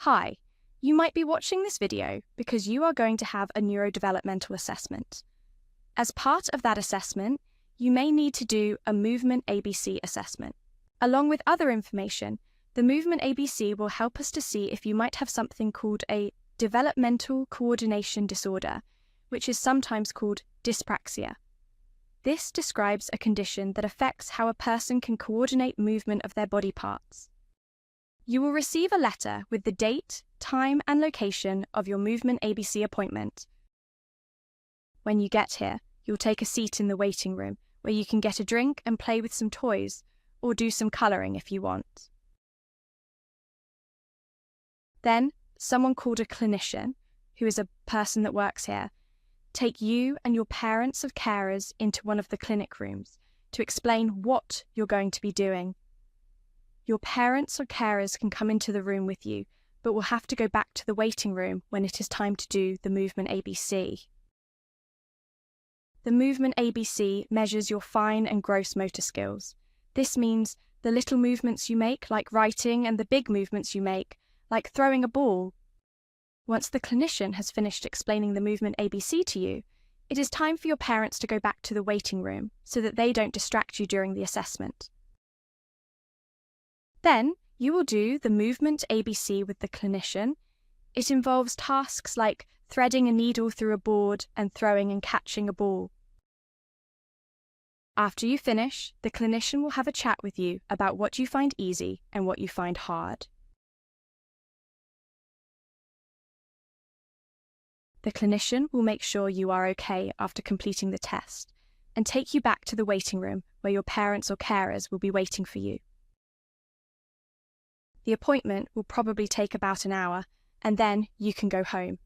Hi, you might be watching this video because you are going to have a neurodevelopmental assessment. As part of that assessment, you may need to do a movement ABC assessment. Along with other information, the movement ABC will help us to see if you might have something called a Developmental Coordination Disorder, which is sometimes called dyspraxia. This describes a condition that affects how a person can coordinate movement of their body parts. You will receive a letter with the date, time, and location of your movement ABC appointment. When you get here, you'll take a seat in the waiting room where you can get a drink and play with some toys, or do some colouring if you want. Then, someone called a clinician, who is a person that works here, take you and your parents of carers into one of the clinic rooms to explain what you're going to be doing. Your parents or carers can come into the room with you, but will have to go back to the waiting room when it is time to do the movement ABC. The movement ABC measures your fine and gross motor skills. This means the little movements you make, like writing, and the big movements you make, like throwing a ball. Once the clinician has finished explaining the movement ABC to you, it is time for your parents to go back to the waiting room so that they don't distract you during the assessment. Then, you will do the movement ABC with the clinician. It involves tasks like threading a needle through a board and throwing and catching a ball. After you finish, the clinician will have a chat with you about what you find easy and what you find hard. The clinician will make sure you are okay after completing the test and take you back to the waiting room where your parents or carers will be waiting for you. The appointment will probably take about an hour, and then you can go home.